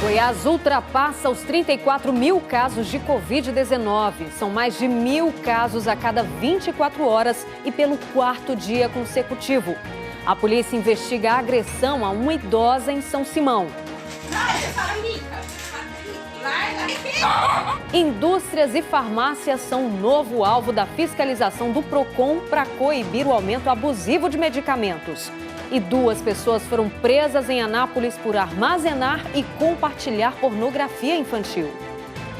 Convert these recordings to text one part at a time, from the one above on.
Goiás ultrapassa os 34 mil casos de Covid-19. São mais de 1.000 casos a cada 24 horas e pelo quarto dia consecutivo. A polícia investiga a agressão a uma idosa em São Simão. Indústrias e farmácias são o novo alvo da fiscalização do PROCON para coibir o aumento abusivo de medicamentos. E 2 pessoas foram presas em Anápolis por armazenar e compartilhar pornografia infantil.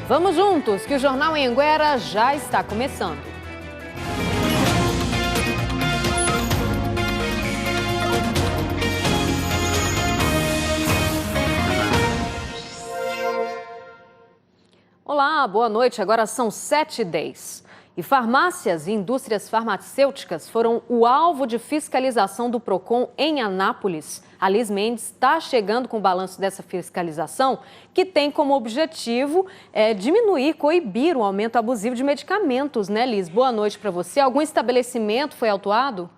Vamos juntos, que o Jornal Anhanguera já está começando. Olá, boa noite. Agora são 7h10. E farmácias e indústrias farmacêuticas foram o alvo de fiscalização do PROCON em Anápolis. A Liz Mendes está chegando com o balanço dessa fiscalização, que tem como objetivo diminuir, coibir o aumento abusivo de medicamentos, né, Liz? Boa noite para você. Algum estabelecimento foi autuado?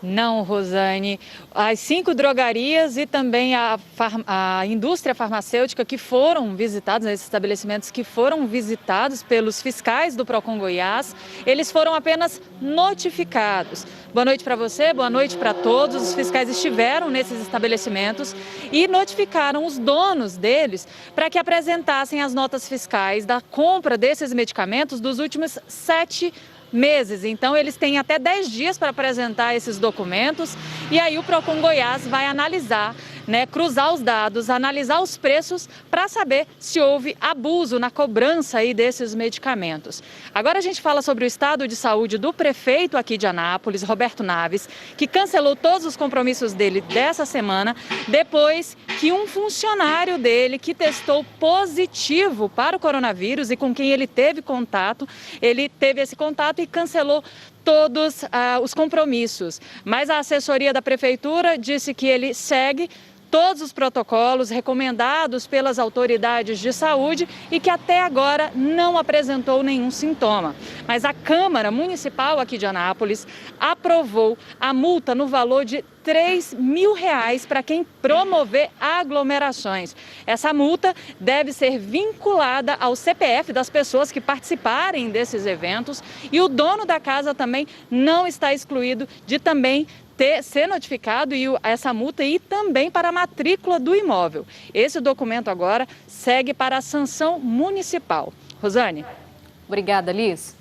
Não, Rosane. As 5 drogarias e também a indústria farmacêutica que foram visitados, esses estabelecimentos que foram visitados pelos fiscais do PROCON Goiás, eles foram apenas notificados. Boa noite para você, boa noite para todos. Os fiscais estiveram nesses estabelecimentos e notificaram os donos deles para que apresentassem as notas fiscais da compra desses medicamentos dos últimos 7 meses. Então, eles têm até 10 dias para apresentar esses documentos e aí o PROCON Goiás vai analisar, cruzar os dados, analisar os preços para saber se houve abuso na cobrança aí desses medicamentos. Agora a gente fala sobre o estado de saúde do prefeito aqui de Anápolis, Roberto Naves, que cancelou todos os compromissos dele dessa semana, depois que um funcionário dele que testou positivo para o coronavírus e com quem ele teve contato, ele teve esse contato e cancelou todos os compromissos. Mas a assessoria da prefeitura disse que ele segue todos os protocolos recomendados pelas autoridades de saúde e que até agora não apresentou nenhum sintoma. Mas a Câmara Municipal aqui de Anápolis aprovou a multa no valor de R$3.000 para quem promover aglomerações. Essa multa deve ser vinculada ao CPF das pessoas que participarem desses eventos e o dono da casa também não está excluído de também ser notificado e essa multa ir também para a matrícula do imóvel. Esse documento agora segue para a sanção municipal. Rosane. Obrigada, Liz.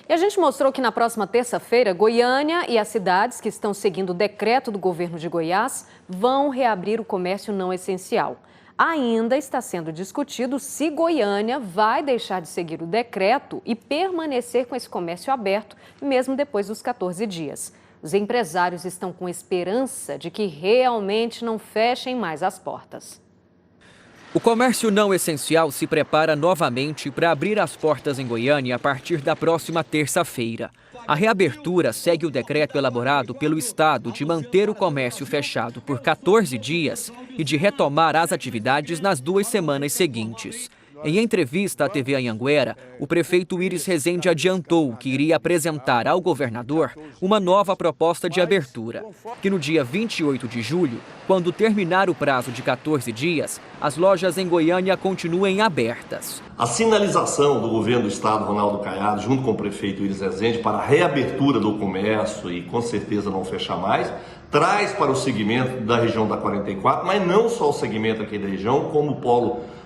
E a gente mostrou que na próxima terça-feira, Goiânia e as cidades que estão seguindo o decreto do governo de Goiás vão reabrir o comércio não essencial. Ainda está sendo discutido se Goiânia vai deixar de seguir o decreto e permanecer com esse comércio aberto, mesmo depois dos 14 dias. Os empresários estão com esperança de que realmente não fechem mais as portas. O comércio não essencial se prepara novamente para abrir as portas em Goiânia a partir da próxima terça-feira. A reabertura segue o decreto elaborado pelo Estado de manter o comércio fechado por 14 dias e de retomar as atividades nas 2 semanas seguintes. Em entrevista à TV Anhanguera, o prefeito Iris Rezende adiantou que iria apresentar ao governador uma nova proposta de abertura, que no dia 28 de julho, quando terminar o prazo de 14 dias, as lojas em Goiânia continuem abertas. A sinalização do governo do estado, Ronaldo Caiado, junto com o prefeito Iris Rezende, para a reabertura do comércio e com certeza não fechar mais, traz para o segmento da região da 44, mas não só o segmento aqui da região, como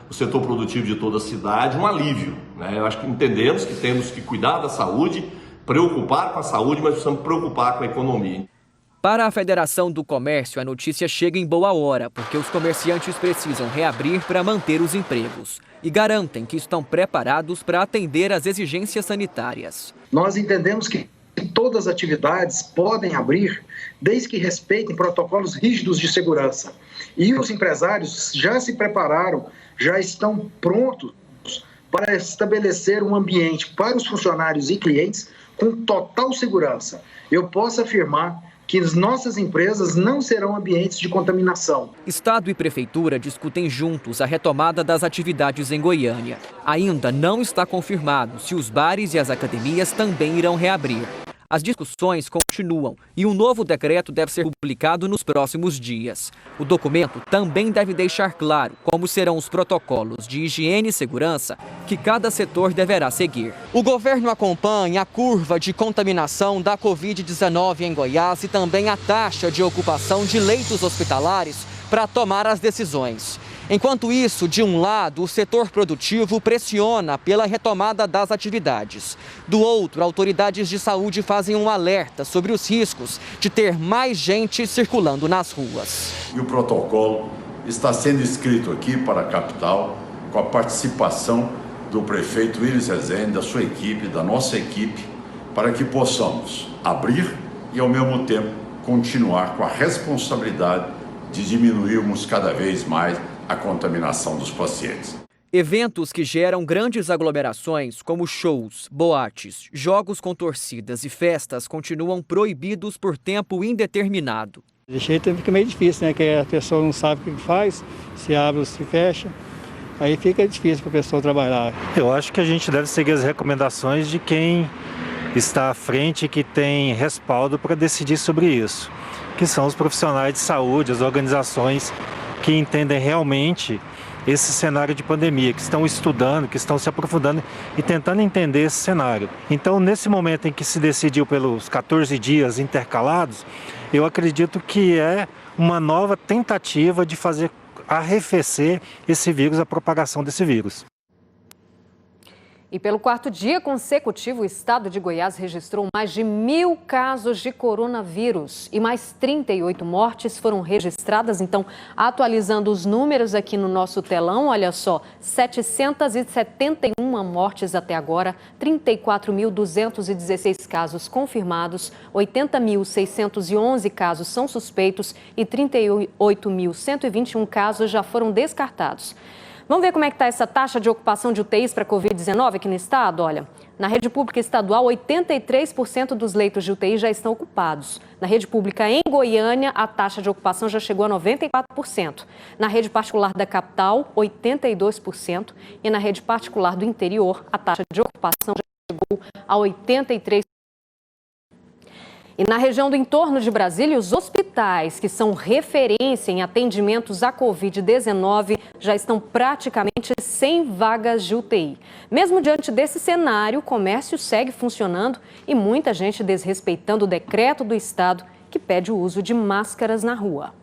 o setor produtivo de toda a cidade, um alívio, Eu acho que entendemos que temos que cuidar da saúde, preocupar com a saúde, mas precisamos preocupar com a economia. Para a Federação do Comércio, a notícia chega em boa hora, porque os comerciantes precisam reabrir para manter os empregos e garantem que estão preparados para atender às exigências sanitárias. Nós entendemos que todas as atividades podem abrir desde que respeitem protocolos rígidos de segurança. E os empresários já se prepararam, já estão prontos para estabelecer um ambiente para os funcionários e clientes com total segurança. Eu posso afirmar que as nossas empresas não serão ambientes de contaminação. Estado e Prefeitura discutem juntos a retomada das atividades em Goiânia. Ainda não está confirmado se os bares e as academias também irão reabrir. As discussões continuam e um novo decreto deve ser publicado nos próximos dias. O documento também deve deixar claro como serão os protocolos de higiene e segurança que cada setor deverá seguir. O governo acompanha a curva de contaminação da Covid-19 em Goiás e também a taxa de ocupação de leitos hospitalares para tomar as decisões. Enquanto isso, de um lado, o setor produtivo pressiona pela retomada das atividades. Do outro, autoridades de saúde fazem um alerta sobre os riscos de ter mais gente circulando nas ruas. E o protocolo está sendo escrito aqui para a capital, com a participação do prefeito Iris Rezende, da sua equipe, da nossa equipe, para que possamos abrir e, ao mesmo tempo, continuar com a responsabilidade de diminuirmos cada vez mais a contaminação dos pacientes. Eventos que geram grandes aglomerações, como shows, boates, jogos com torcidas e festas, continuam proibidos por tempo indeterminado. De jeito fica meio difícil, né? Que a pessoa não sabe o que faz, se abre ou se fecha. Aí fica difícil para a pessoa trabalhar. Eu acho que a gente deve seguir as recomendações de quem está à frente e que tem respaldo para decidir sobre isso, que são os profissionais de saúde, as organizações que entendem realmente esse cenário de pandemia, que estão estudando, que estão se aprofundando e tentando entender esse cenário. Então, nesse momento em que se decidiu pelos 14 dias intercalados, eu acredito que é uma nova tentativa de fazer arrefecer esse vírus, a propagação desse vírus. E pelo quarto dia consecutivo, o estado de Goiás registrou mais de 1.000 casos de coronavírus e mais 38 mortes foram registradas. Então, atualizando os números aqui no nosso telão, olha só, 771 mortes até agora, 34.216 casos confirmados, 80.611 casos são suspeitos e 38.121 casos já foram descartados. Vamos ver como é que está essa taxa de ocupação de UTIs para a Covid-19 aqui no estado? Olha, na rede pública estadual, 83% dos leitos de UTI já estão ocupados. Na rede pública em Goiânia, a taxa de ocupação já chegou a 94%. Na rede particular da capital, 82%. E na rede particular do interior, a taxa de ocupação já chegou a 83%. E na região do entorno de Brasília, os hospitais que são referência em atendimentos à Covid-19 já estão praticamente sem vagas de UTI. Mesmo diante desse cenário, o comércio segue funcionando e muita gente desrespeitando o decreto do estado que pede o uso de máscaras na rua.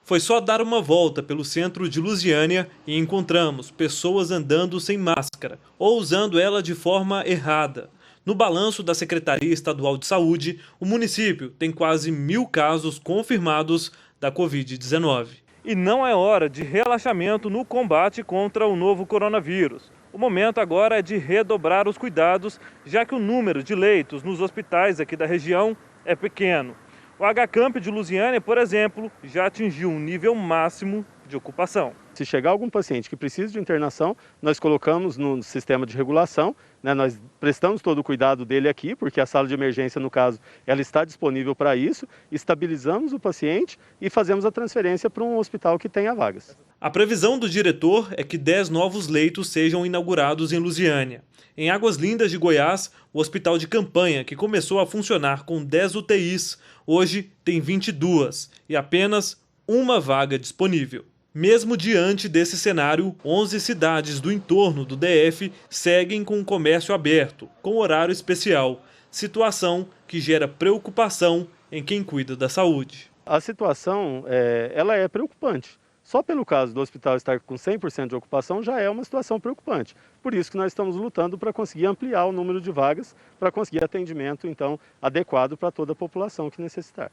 Foi só dar uma volta pelo centro de Lusiânia e encontramos pessoas andando sem máscara ou usando ela de forma errada. No balanço da Secretaria Estadual de Saúde, o município tem quase 1.000 casos confirmados da Covid-19. E não é hora de relaxamento no combate contra o novo coronavírus. O momento agora é de redobrar os cuidados, já que o número de leitos nos hospitais aqui da região é pequeno. O HCamp de Lusiânia, por exemplo, já atingiu um nível máximo de ocupação. Se chegar algum paciente que precisa de internação, nós colocamos no sistema de regulação, né? Nós prestamos todo o cuidado dele aqui, porque a sala de emergência, no caso, ela está disponível para isso, estabilizamos o paciente e fazemos a transferência para um hospital que tenha vagas. A previsão do diretor é que 10 novos leitos sejam inaugurados em Lusiânia. Em Águas Lindas de Goiás, o hospital de campanha, que começou a funcionar com 10 UTIs, hoje tem 22 e apenas uma vaga disponível. Mesmo diante desse cenário, 11 cidades do entorno do DF seguem com o comércio aberto, com horário especial, situação que gera preocupação em quem cuida da saúde. A situação ela é preocupante. Só pelo caso do hospital estar com 100% de ocupação já é uma situação preocupante. Por isso que nós estamos lutando para conseguir ampliar o número de vagas, para conseguir atendimento então adequado para toda a população que necessitar.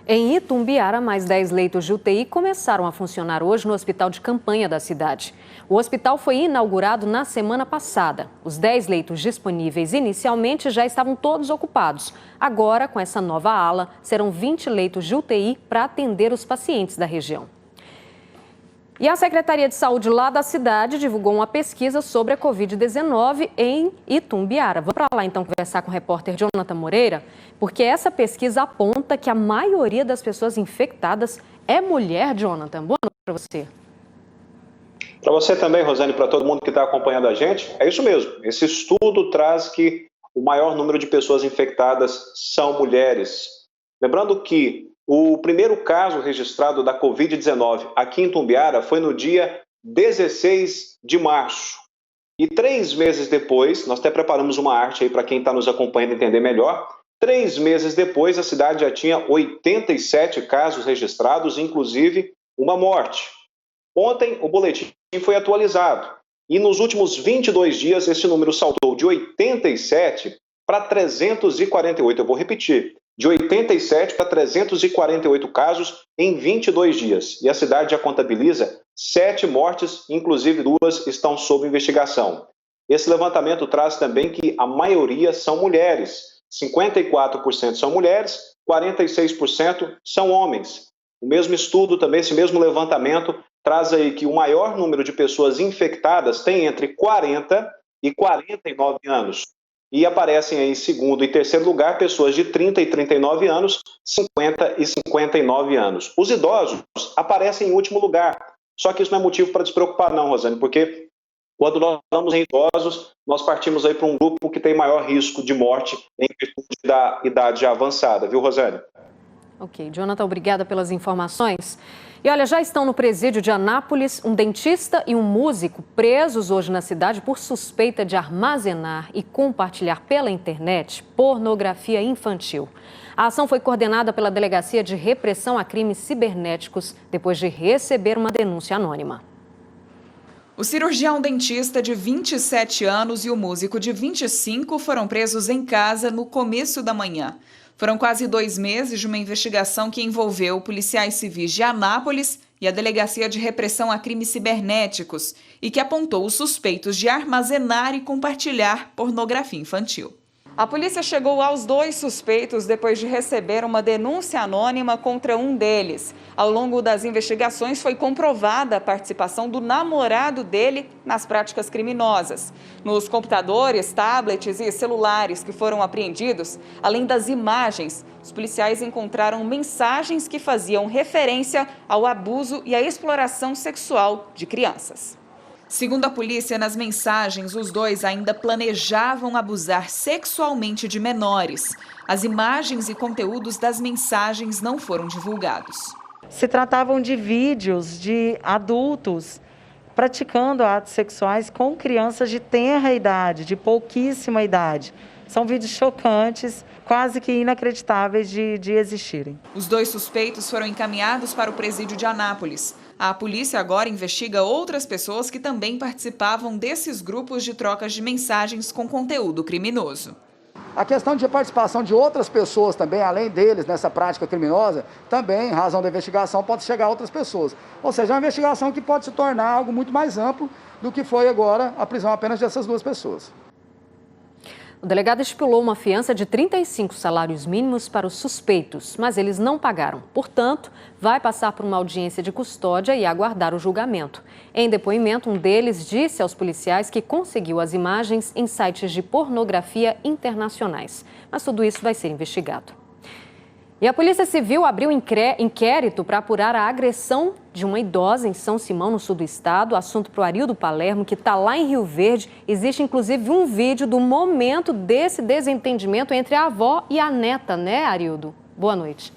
Em Itumbiara, mais 10 leitos de UTI começaram a funcionar hoje no hospital de campanha da cidade. O hospital foi inaugurado na semana passada. Os 10 leitos disponíveis inicialmente já estavam todos ocupados. Agora, com essa nova ala, serão 20 leitos de UTI para atender os pacientes da região. E a Secretaria de Saúde lá da cidade divulgou uma pesquisa sobre a Covid-19 em Itumbiara. Vamos para lá então conversar com o repórter Jonathan Moreira, porque essa pesquisa aponta que a maioria das pessoas infectadas é mulher, Jonathan. Boa noite para você. Para você também, Rosane, para todo mundo que está acompanhando a gente, é isso mesmo. Esse estudo traz que o maior número de pessoas infectadas são mulheres. Lembrando que o primeiro caso registrado da Covid-19 aqui em Itumbiara foi no dia 16 de março. E 3 meses depois, nós até preparamos uma arte aí para quem está nos acompanhando entender melhor, 3 meses depois a cidade já tinha 87 casos registrados, inclusive uma morte. Ontem o boletim foi atualizado e nos últimos 22 dias esse número saltou de 87 para 348. Eu vou repetir, de 87 para 348 casos em 22 dias. E a cidade já contabiliza 7 mortes, inclusive 2 estão sob investigação. Esse levantamento traz também que a maioria são mulheres. 54% são mulheres, 46% são homens. O mesmo estudo também, esse mesmo levantamento, traz aí que o maior número de pessoas infectadas tem entre 40 e 49 anos. E aparecem aí em segundo e terceiro lugar pessoas de 30 e 39 anos, 50 e 59 anos. Os idosos aparecem em último lugar. Só que isso não é motivo para despreocupar não, Rosane, porque quando nós falamos em idosos, nós partimos aí para um grupo que tem maior risco de morte em virtude da idade já avançada, viu, Rosane? Ok, Jonathan, obrigada pelas informações. E olha, já estão no presídio de Anápolis um dentista e um músico presos hoje na cidade por suspeita de armazenar e compartilhar pela internet pornografia infantil. A ação foi coordenada pela Delegacia de Repressão a Crimes Cibernéticos depois de receber uma denúncia anônima. O cirurgião dentista de 27 anos e o músico de 25 foram presos em casa no começo da manhã. Foram quase 2 meses de uma investigação que envolveu policiais civis de Anápolis e a Delegacia de Repressão a Crimes Cibernéticos e que apontou os suspeitos de armazenar e compartilhar pornografia infantil. A polícia chegou aos 2 suspeitos depois de receber uma denúncia anônima contra um deles. Ao longo das investigações foi comprovada a participação do namorado dele nas práticas criminosas. Nos computadores, tablets e celulares que foram apreendidos, além das imagens, os policiais encontraram mensagens que faziam referência ao abuso e à exploração sexual de crianças. Segundo a polícia, nas mensagens, os 2 ainda planejavam abusar sexualmente de menores. As imagens e conteúdos das mensagens não foram divulgados. Se tratavam de vídeos de adultos praticando atos sexuais com crianças de tenra idade, de pouquíssima idade. São vídeos chocantes, quase que inacreditáveis de existirem. Os 2 suspeitos foram encaminhados para o presídio de Anápolis. A polícia agora investiga outras pessoas que também participavam desses grupos de trocas de mensagens com conteúdo criminoso. A questão de participação de outras pessoas também, além deles, nessa prática criminosa, também, em razão da investigação, pode chegar a outras pessoas. Ou seja, é uma investigação que pode se tornar algo muito mais amplo do que foi agora a prisão apenas dessas 2 pessoas. O delegado estipulou uma fiança de 35 salários mínimos para os suspeitos, mas eles não pagaram. Portanto, vai passar por uma audiência de custódia e aguardar o julgamento. Em depoimento, um deles disse aos policiais que conseguiu as imagens em sites de pornografia internacionais. Mas tudo isso vai ser investigado. E a Polícia Civil abriu inquérito para apurar a agressão de uma idosa em São Simão, no sul do estado. Assunto para o Arildo Palermo, que está lá em Rio Verde. Existe, inclusive, um vídeo do momento desse desentendimento entre a avó e a neta, né, Arildo? Boa noite.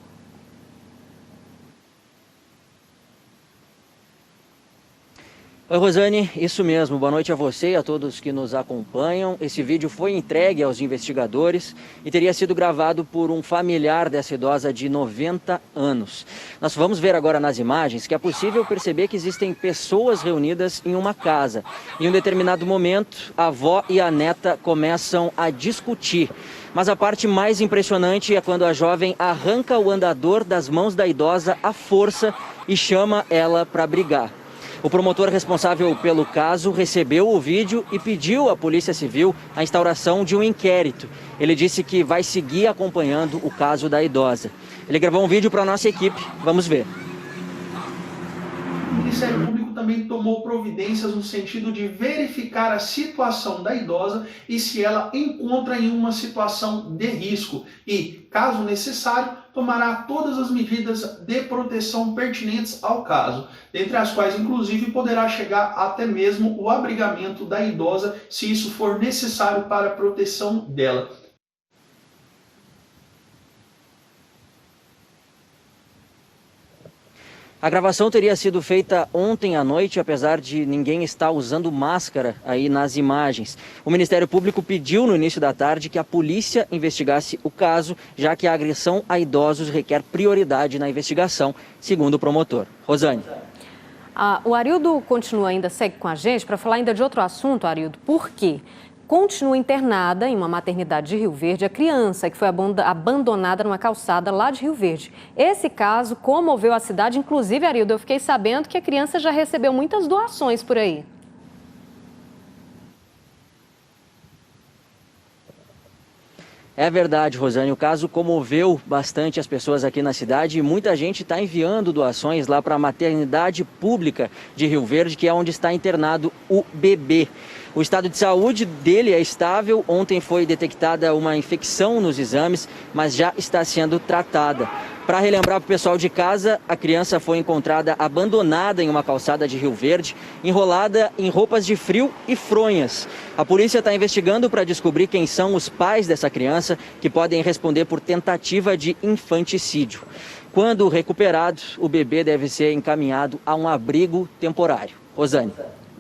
Oi, Rosane, isso mesmo. Boa noite a você e a todos que nos acompanham. Esse vídeo foi entregue aos investigadores e teria sido gravado por um familiar dessa idosa de 90 anos. Nós vamos ver agora nas imagens que é possível perceber que existem pessoas reunidas em uma casa. Em um determinado momento, a avó e a neta começam a discutir. Mas a parte mais impressionante é quando a jovem arranca o andador das mãos da idosa à força e chama ela para brigar. O promotor responsável pelo caso recebeu o vídeo e pediu à Polícia Civil a instauração de um inquérito. Ele disse que vai seguir acompanhando o caso da idosa. Ele gravou um vídeo para a nossa equipe. Vamos ver. O Ministério Público também tomou providências no sentido de verificar a situação da idosa e se ela encontra em uma situação de risco e, caso necessário, tomará todas as medidas de proteção pertinentes ao caso, dentre as quais, inclusive, poderá chegar até mesmo o abrigamento da idosa, se isso for necessário para a proteção dela. A gravação teria sido feita ontem à noite, apesar de ninguém estar usando máscara aí nas imagens. O Ministério Público pediu no início da tarde que a polícia investigasse o caso, já que a agressão a idosos requer prioridade na investigação, segundo o promotor. Rosane. O Arildo segue com a gente para falar ainda de outro assunto, Arildo. Por quê? Continua internada em uma maternidade de Rio Verde a criança que foi abandonada numa calçada lá de Rio Verde. Esse caso comoveu a cidade, inclusive, Arildo, eu fiquei sabendo que a criança já recebeu muitas doações por aí. É verdade, Rosane, o caso comoveu bastante as pessoas aqui na cidade e muita gente está enviando doações lá para a maternidade pública de Rio Verde, que é onde está internado o bebê. O estado de saúde dele é estável, ontem foi detectada uma infecção nos exames, mas já está sendo tratada. Para relembrar para o pessoal de casa, a criança foi encontrada abandonada em uma calçada de Rio Verde, enrolada em roupas de frio e fronhas. A polícia está investigando para descobrir quem são os pais dessa criança, que podem responder por tentativa de infanticídio. Quando recuperado, o bebê deve ser encaminhado a um abrigo temporário. Rosane.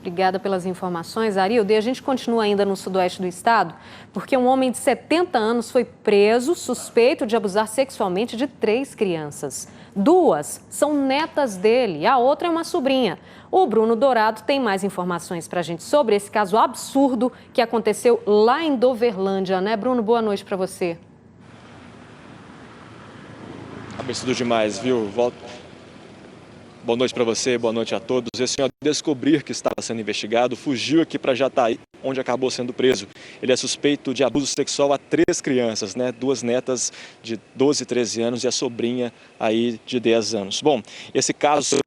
Obrigada pelas informações, Arildo. E a gente continua ainda no sudoeste do estado, porque um homem de 70 anos foi preso suspeito de abusar sexualmente de 3 crianças. 2 são netas dele e a outra é uma sobrinha. O Bruno Dourado tem mais informações para a gente sobre esse caso absurdo que aconteceu lá em Doverlândia, né, Bruno? Boa noite para você. Absurdo demais, viu? Boa noite para você, boa noite a todos. Esse senhor, ao descobrir que estava sendo investigado, fugiu aqui para Jataí, onde acabou sendo preso. Ele é suspeito de abuso sexual a 3 crianças, né? 2 netas de 12 e 13 anos e a sobrinha aí de 10 anos. Bom, esse caso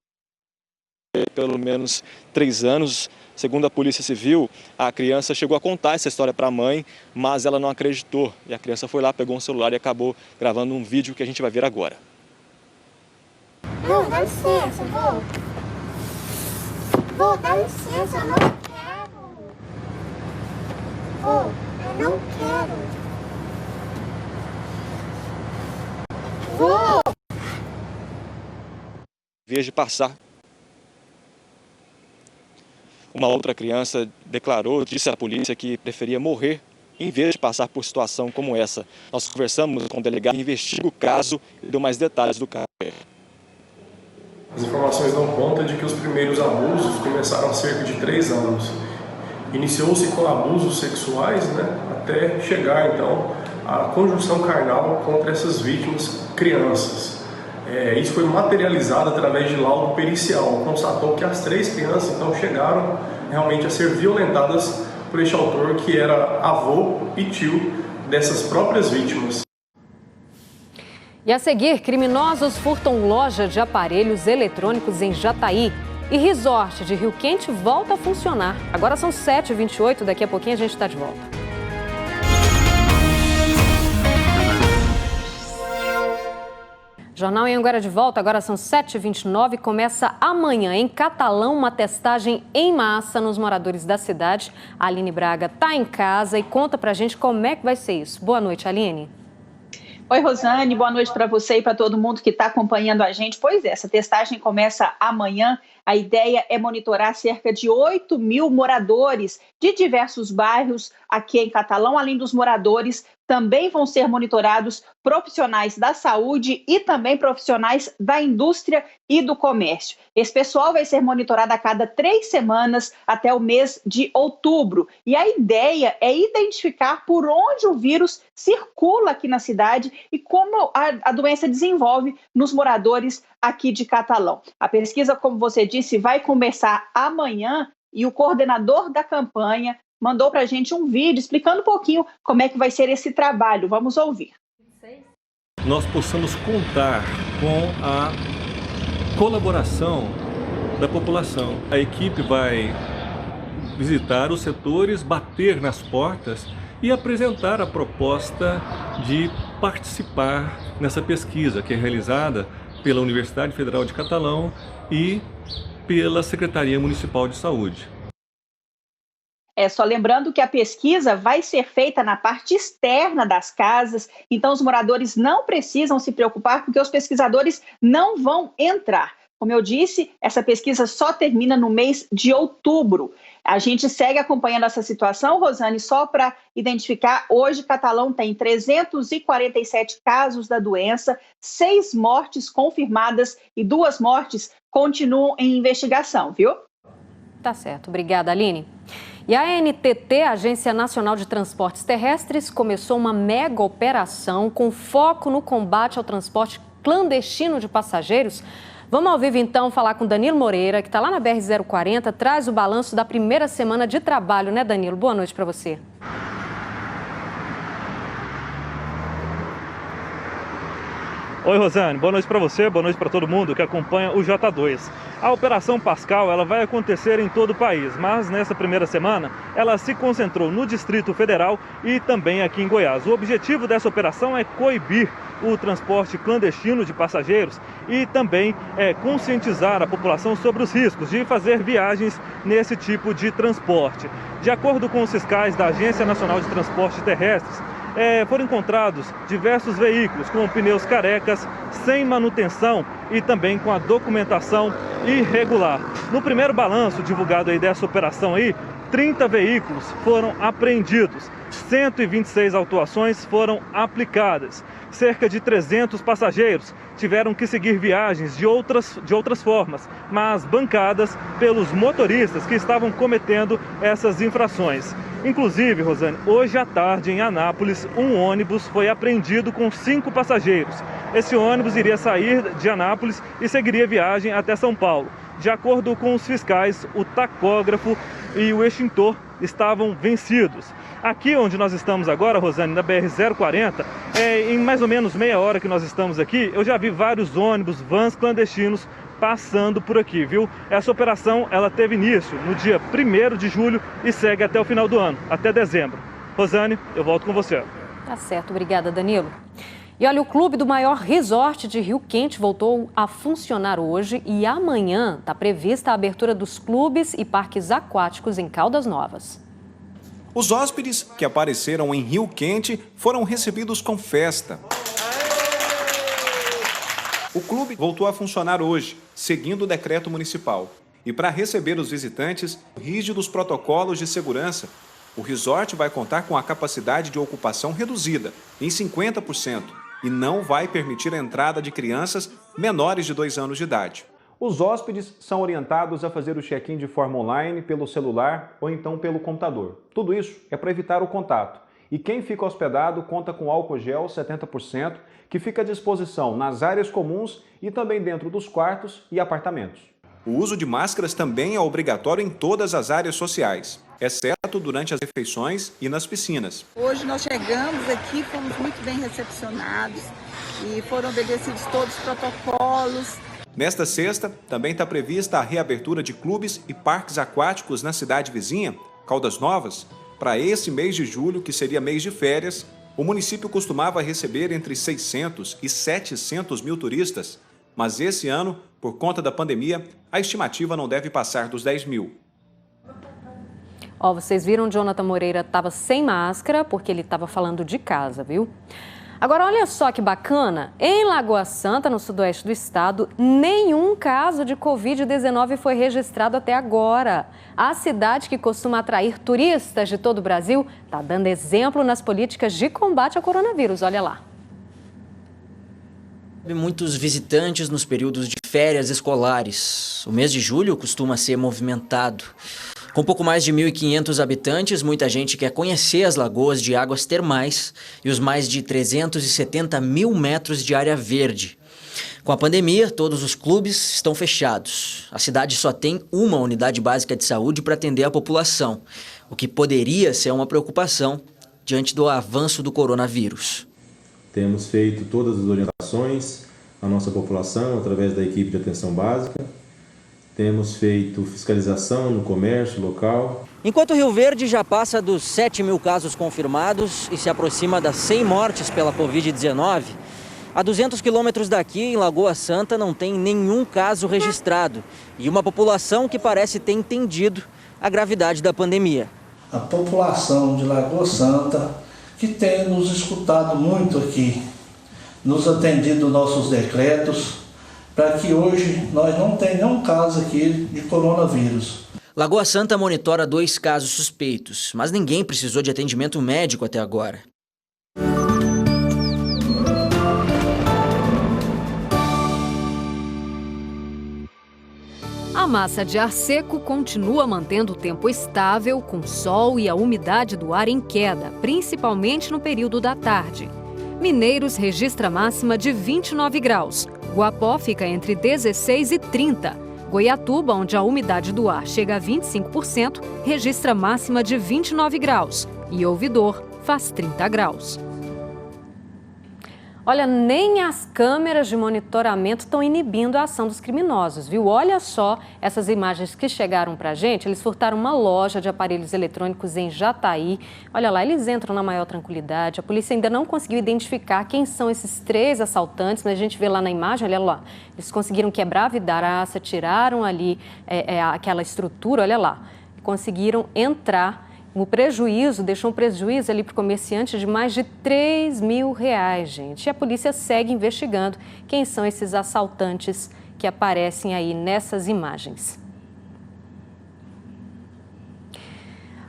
pelo menos 3 anos. Segundo a Polícia Civil, a criança chegou a contar essa história para a mãe, mas ela não acreditou. E a criança foi lá, pegou um celular e acabou gravando um vídeo que a gente vai ver agora. Não, dá licença, vô. Vô, dá licença, eu não quero. Vô, eu não quero. Vô! Em vez de passar. Uma outra criança disse à polícia que preferia morrer em vez de passar por situação como essa. Nós conversamos com o delegado que investiga o caso e deu mais detalhes do caso. As informações dão conta de que os primeiros abusos começaram há cerca de 3 anos. Iniciou-se com abusos sexuais, até chegar, então, à conjunção carnal contra essas vítimas crianças. Isso foi materializado através de laudo pericial. Constatou que as 3 crianças, então, chegaram realmente a ser violentadas por este autor, que era avô e tio dessas próprias vítimas. E a seguir, criminosos furtam loja de aparelhos eletrônicos em Jataí. E resort de Rio Quente volta a funcionar. Agora são 7h28, daqui a pouquinho a gente está de volta. Jornal Anhanguera de volta, agora são 7h29. Começa amanhã em Catalão uma testagem em massa nos moradores da cidade. A Aline Braga está em casa e conta pra gente como é que vai ser isso. Boa noite, Aline. Oi, Rosane, boa noite para você e para todo mundo que está acompanhando a gente. Pois é, essa testagem começa amanhã. A ideia é monitorar cerca de 8.000 moradores de diversos bairros aqui em Catalão. Além dos moradores, também vão ser monitorados profissionais da saúde e também profissionais da indústria e do comércio. Esse pessoal vai ser monitorado a cada 3 semanas até o mês de outubro. E a ideia é identificar por onde o vírus circula aqui na cidade e como a doença desenvolve nos moradores aqui de Catalão. A pesquisa, como você disse, vai começar amanhã e o coordenador da campanha mandou para a gente um vídeo explicando um pouquinho como é que vai ser esse trabalho. Vamos ouvir. Nós possamos contar com a colaboração da população. A equipe vai visitar os setores, bater nas portas e apresentar a proposta de participar nessa pesquisa que é realizada pela Universidade Federal de Catalão e pela Secretaria Municipal de Saúde. Só lembrando que a pesquisa vai ser feita na parte externa das casas, então os moradores não precisam se preocupar porque os pesquisadores não vão entrar. Como eu disse, essa pesquisa só termina no mês de outubro. A gente segue acompanhando essa situação, Rosane, só para identificar, hoje Catalão tem 347 casos da doença, 6 mortes confirmadas e 2 mortes continuam em investigação, viu? Tá certo, obrigada, Aline. E a ANTT, Agência Nacional de Transportes Terrestres, começou uma mega operação com foco no combate ao transporte clandestino de passageiros. Vamos ao vivo, então, falar com Danilo Moreira, que está lá na BR-040, traz o balanço da primeira semana de trabalho, né, Danilo? Boa noite para você. Oi, Rosane, boa noite para você, boa noite para todo mundo que acompanha o J2. A Operação Pascal ela vai acontecer em todo o país, mas nessa primeira semana ela se concentrou no Distrito Federal e também aqui em Goiás. O objetivo dessa operação é coibir o transporte clandestino de passageiros e também conscientizar a população sobre os riscos de fazer viagens nesse tipo de transporte. De acordo com os fiscais da Agência Nacional de Transportes Terrestres, foram encontrados diversos veículos com pneus carecas, sem manutenção e também com a documentação irregular. No primeiro balanço divulgado aí dessa operação aí, 30 veículos foram apreendidos, 126 autuações foram aplicadas. Cerca de 300 passageiros tiveram que seguir viagens de outras formas, mas bancadas pelos motoristas que estavam cometendo essas infrações. Inclusive, Rosane, hoje à tarde em Anápolis, um ônibus foi apreendido com 5 passageiros. Esse ônibus iria sair de Anápolis e seguiria viagem até São Paulo. De acordo com os fiscais, o tacógrafo e o extintor estavam vencidos. Aqui onde nós estamos agora, Rosane, na BR-040, em mais ou menos meia hora que nós estamos aqui, eu já vi vários ônibus, vans clandestinos passando por aqui, viu? Essa operação, ela teve início no dia 1º de julho e segue até o final do ano, até dezembro. Rosane, eu volto com você. Tá certo, obrigada, Danilo. E olha, o clube do maior resort de Rio Quente voltou a funcionar hoje e amanhã está prevista a abertura dos clubes e parques aquáticos em Caldas Novas. Os hóspedes que apareceram em Rio Quente foram recebidos com festa. O clube voltou a funcionar hoje, seguindo o decreto municipal. E para receber os visitantes, rígidos protocolos de segurança, o resort vai contar com a capacidade de ocupação reduzida, em 50%, e não vai permitir a entrada de crianças menores de 2 anos de idade. Os hóspedes são orientados a fazer o check-in de forma online, pelo celular ou então pelo computador. Tudo isso é para evitar o contato. E quem fica hospedado conta com álcool gel 70%, que fica à disposição nas áreas comuns e também dentro dos quartos e apartamentos. O uso de máscaras também é obrigatório em todas as áreas sociais, exceto durante as refeições e nas piscinas. Hoje nós chegamos aqui, fomos muito bem recepcionados e foram obedecidos todos os protocolos. Nesta sexta, também está prevista a reabertura de clubes e parques aquáticos na cidade vizinha, Caldas Novas. Para esse mês de julho, que seria mês de férias, o município costumava receber entre 600 e 700 mil turistas, mas esse ano, por conta da pandemia, a estimativa não deve passar dos 10 mil. Ó, vocês viram, Jonathan Moreira estava sem máscara porque ele estava falando de casa, viu? Agora, olha só que bacana, em Lagoa Santa, no sudoeste do estado, nenhum caso de Covid-19 foi registrado até agora. A cidade, que costuma atrair turistas de todo o Brasil, está dando exemplo nas políticas de combate ao coronavírus, olha lá. Muitos visitantes nos períodos de férias escolares. O mês de julho costuma ser movimentado. Com pouco mais de 1.500 habitantes, muita gente quer conhecer as lagoas de águas termais e os mais de 370 mil metros de área verde. Com a pandemia, todos os clubes estão fechados. A cidade só tem uma unidade básica de saúde para atender a população, o que poderia ser uma preocupação diante do avanço do coronavírus. Temos feito todas as orientações à nossa população através da equipe de atenção básica. Temos feito fiscalização no comércio local. Enquanto Rio Verde já passa dos 7 mil casos confirmados e se aproxima das 100 mortes pela Covid-19, a 200 quilômetros daqui, em Lagoa Santa, não tem nenhum caso registrado e uma população que parece ter entendido a gravidade da pandemia. A população de Lagoa Santa, que tem nos escutado muito aqui, nos atendido nossos decretos, para que hoje nós não tenhamos um caso aqui de coronavírus. Lagoa Santa monitora 2 casos suspeitos, mas ninguém precisou de atendimento médico até agora. A massa de ar seco continua mantendo o tempo estável, com sol e a umidade do ar em queda, principalmente no período da tarde. Mineiros registra máxima de 29 graus. Guapó fica entre 16 e 30. Goiatuba, onde a umidade do ar chega a 25%, registra máxima de 29 graus. E Ouvidor faz 30 graus. Olha, nem as câmeras de monitoramento estão inibindo a ação dos criminosos, viu? Olha só essas imagens que chegaram pra gente. Eles furtaram uma loja de aparelhos eletrônicos em Jataí. Olha lá, eles entram na maior tranquilidade. A polícia ainda não conseguiu identificar quem são esses 3 assaltantes, mas a gente vê lá na imagem, olha lá. Eles conseguiram quebrar a vidraça, tiraram ali aquela estrutura, olha lá. Conseguiram entrar. O prejuízo, deixou um prejuízo ali para o comerciante de mais de R$3 mil, gente. E a polícia segue investigando quem são esses assaltantes que aparecem aí nessas imagens.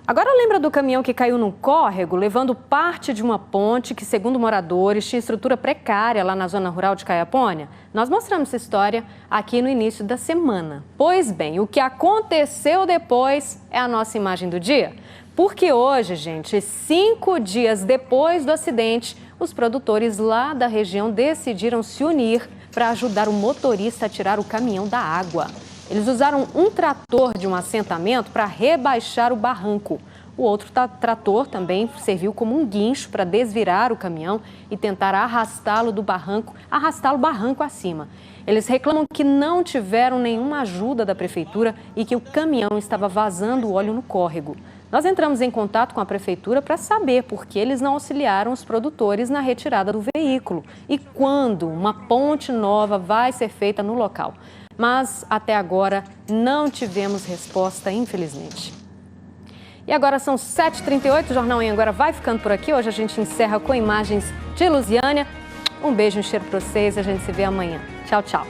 Agora lembra do caminhão que caiu num córrego, levando parte de uma ponte que, segundo moradores, tinha estrutura precária lá na zona rural de Caiapônia? Nós mostramos essa história aqui no início da semana. Pois bem, o que aconteceu depois é a nossa imagem do dia. Porque hoje, gente, 5 dias depois do acidente, os produtores lá da região decidiram se unir para ajudar o motorista a tirar o caminhão da água. Eles usaram um trator de um assentamento para rebaixar o barranco. O outro trator também serviu como um guincho para desvirar o caminhão e tentar arrastá-lo o barranco acima. Eles reclamam que não tiveram nenhuma ajuda da prefeitura e que o caminhão estava vazando óleo no córrego. Nós entramos em contato com a prefeitura para saber por que eles não auxiliaram os produtores na retirada do veículo e quando uma ponte nova vai ser feita no local. Mas até agora não tivemos resposta, infelizmente. E agora são 7h38, o Jornal em Agora vai ficando por aqui. Hoje a gente encerra com imagens de Lusiânia. Um beijo, um cheiro para vocês e a gente se vê amanhã. Tchau, tchau.